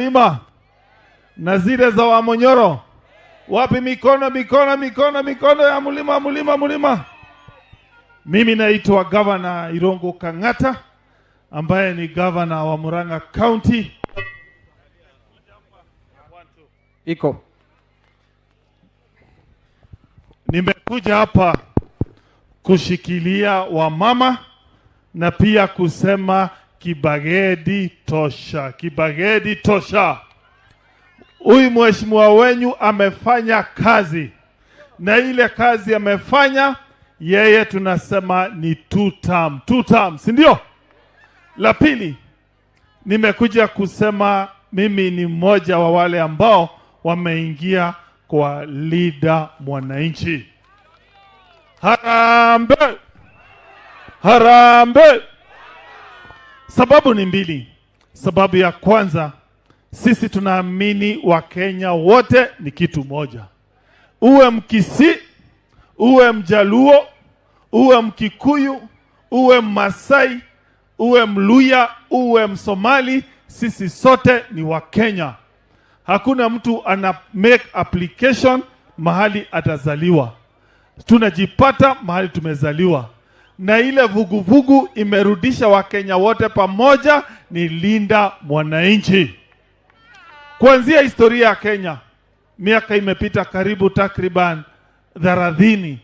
mlima na zile za Wamonyoro. Wapi mikono ya mlima. Mimi naitwa Governor Irungu Kang'ata ambaye ni governor wa Murang'a County. Iko. Nimekuja hapa kushikilia wamama na pia kusema Kibagedi tosha. Kibagedi tosha. Huyu mheshimiwa wenyu amefanya kazi, na ile kazi amefanya yeye tunasema ni two term, si ndio? La pili, nimekuja kusema mimi ni mmoja wa wale ambao wameingia kwa Linda Mwananchi. Harambee! Harambee! Sababu ni mbili. Sababu ya kwanza, sisi tunaamini Wakenya wote ni kitu moja. Uwe Mkisii, uwe Mjaluo, uwe Mkikuyu, uwe Masai, uwe Mluya, uwe Msomali, sisi sote ni Wakenya. Hakuna mtu ana make application mahali atazaliwa. Tunajipata mahali tumezaliwa. Na ile vuguvugu imerudisha Wakenya wote pamoja, ni Linda Mwananchi. Kuanzia historia ya Kenya, miaka imepita karibu takriban 30.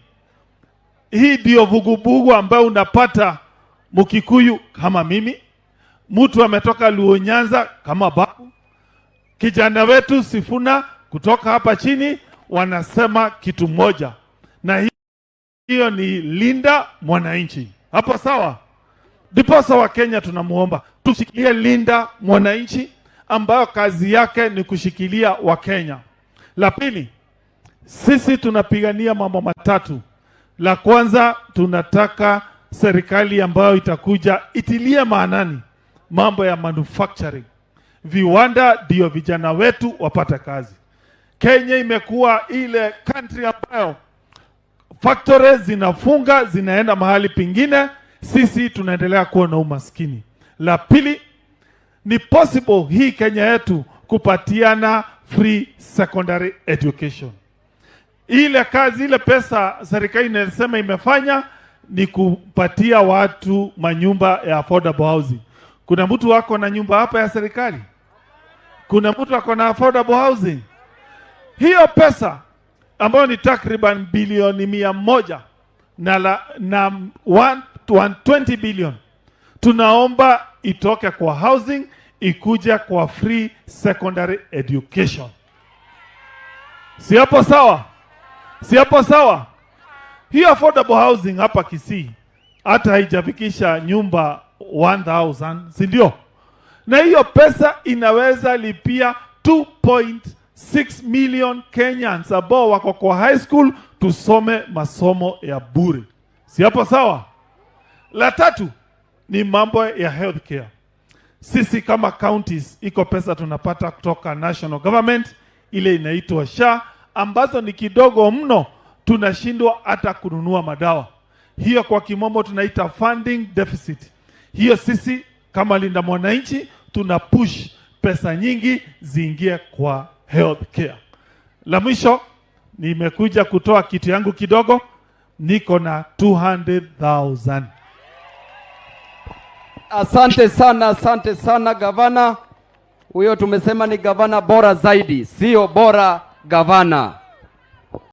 Hii ndio vuguvugu ambayo unapata Mkikuyu kama mimi, mtu ametoka Luo Nyanza kama babu, kijana wetu Sifuna kutoka hapa chini, wanasema kitu moja, na hiyo ni Linda Mwananchi. Hapo sawa? Ndiposa wa Kenya tunamuomba tushikilie Linda Mwananchi ambayo kazi yake ni kushikilia Wakenya. La pili, sisi tunapigania mambo matatu. La kwanza, tunataka serikali ambayo itakuja itilie maanani mambo ya manufacturing. Viwanda ndio vijana wetu wapata kazi. Kenya imekuwa ile country ambayo factories zinafunga zinaenda mahali pengine, sisi tunaendelea kuwa na umaskini. La pili, ni possible hii Kenya yetu kupatiana free secondary education. Ile kazi, ile pesa serikali inasema imefanya ni kupatia watu manyumba ya affordable housing. Kuna mtu wako na nyumba hapa ya serikali? Kuna mtu wako na affordable housing? Hiyo pesa ambayo ni takriban bilioni 100 na 120 billion, tunaomba itoke kwa housing ikuja kwa free secondary education. Si hapo sawa? Si hapo sawa? Hiyo affordable housing hapa Kisii hata haijafikisha nyumba 1000, si ndio? Na hiyo pesa inaweza lipia 2.6 million Kenyans ambao wako kwa high school tusome masomo ya bure. Si hapo sawa? La tatu ni mambo ya healthcare. Sisi kama counties iko pesa tunapata kutoka national government, ile inaitwa SHA, ambazo ni kidogo mno, tunashindwa hata kununua madawa. Hiyo kwa kimombo tunaita funding deficit. Hiyo sisi kama Linda Mwananchi tuna push pesa nyingi ziingie kwa healthcare. La mwisho, nimekuja kutoa kitu yangu kidogo, niko na 200,000. Asante sana gavana. Huyo tumesema ni gavana bora zaidi, sio bora gavana.